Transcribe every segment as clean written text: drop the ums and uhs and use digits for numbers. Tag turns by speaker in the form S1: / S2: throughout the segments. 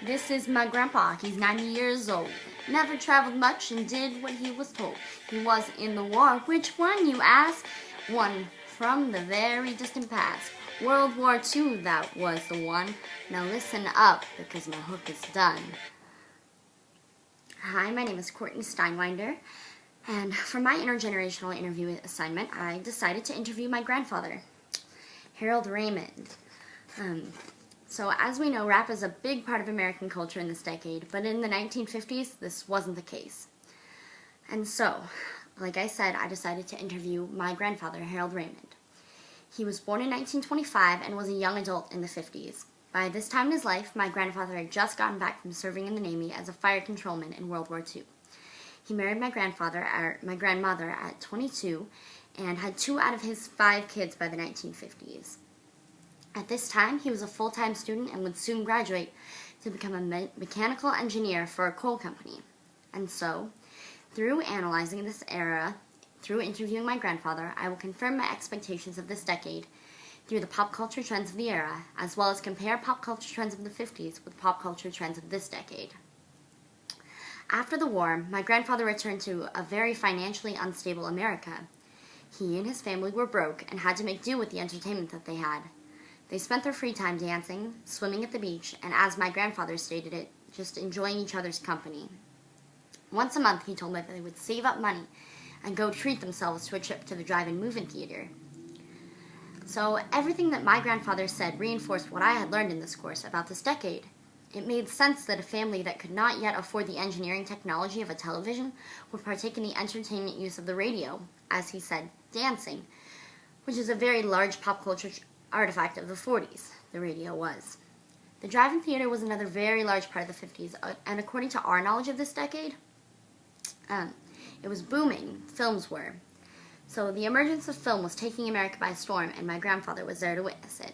S1: This is my grandpa. He's 90 years old. Never traveled much and did what he was told. He was in the war. Which one, you ask? One from the very distant past. World War II, that was the one. Now listen up, because my hook is done. Hi, my name is Courtney Steinwinder, and for my intergenerational interview assignment, I decided to interview my grandfather, Harold Raymond. So as we know, rap is a big part of American culture in this decade, but in the 1950s, this wasn't the case. And so, like I said, I decided to interview my grandfather, Harold Raymond. He was born in 1925 and was a young adult in the 50s. By this time in his life, my grandfather had just gotten back from serving in the Navy as a fire controlman in World War II. He married my grandmother at 22 and had 2 out of his 5 kids by the 1950s. At this time, he was a full-time student and would soon graduate to become a mechanical engineer for a coal company. And so, through analyzing this era, through interviewing my grandfather, I will confirm my expectations of this decade through the pop culture trends of the era, as well as compare pop culture trends of the 50s with pop culture trends of this decade. After the war, my grandfather returned to a very financially unstable America. He and his family were broke and had to make do with the entertainment that they had. They spent their free time dancing, swimming at the beach, and as my grandfather stated it, just enjoying each other's company. Once a month, he told me that they would save up money and go treat themselves to a trip to the drive-in movie theater. So everything that my grandfather said reinforced what I had learned in this course about this decade. It made sense that a family that could not yet afford the engineering technology of a television would partake in the entertainment use of the radio, as he said, dancing, which is a very large pop culture artifact of the 40s, the radio was. The drive-in theater was another very large part of the 50s, and according to our knowledge of this decade, it was booming, films were. So the emergence of film was taking America by storm, and my grandfather was there to witness it.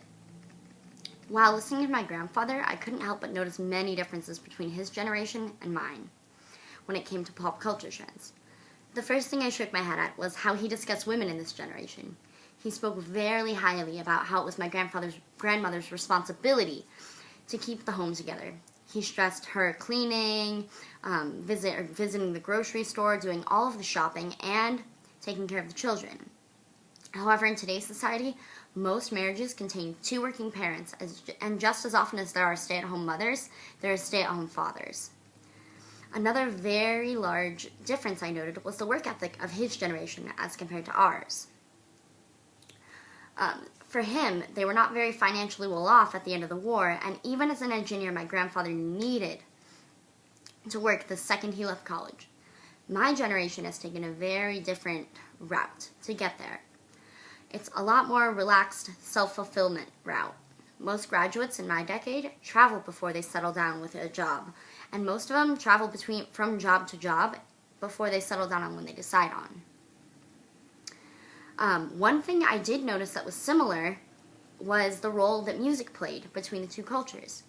S1: While listening to my grandfather, I couldn't help but notice many differences between his generation and mine when it came to pop culture trends. The first thing I shook my head at was how he discussed women in this generation. He spoke very highly about how it was my grandmother's responsibility to keep the home together. He stressed her cleaning, visiting the grocery store, doing all of the shopping, and taking care of the children. However, in today's society, most marriages contain 2 working parents, and just as often as there are stay-at-home mothers, there are stay-at-home fathers. Another very large difference I noted was the work ethic of his generation as compared to ours. For him, they were not very financially well off at the end of the war, and even as an engineer, my grandfather needed to work the second he left college. My generation has taken a very different route to get there. It's a lot more relaxed, self-fulfillment route. Most graduates in my decade travel before they settle down with a job, and most of them travel from job to job before they settle down on when they decide on. One thing I did notice that was similar was the role that music played between the 2 cultures.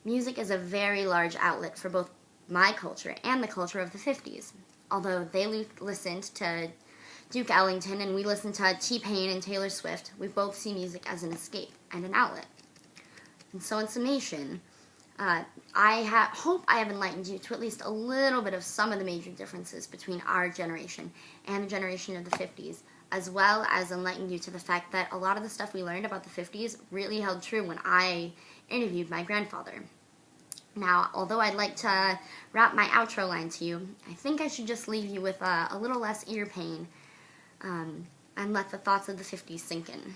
S1: Music is a very large outlet for both my culture and the culture of the 50s. Although they listened to Duke Ellington and we listened to T-Pain and Taylor Swift, we both see music as an escape and an outlet. And so in summation, I hope I have enlightened you to at least a little bit of some of the major differences between our generation and the generation of the 50s, as well as enlightened you to the fact that a lot of the stuff we learned about the 50s really held true when I interviewed my grandfather. Now, although I'd like to wrap my outro line to you, I think I should just leave you with a little less ear pain and let the thoughts of the 50s sink in.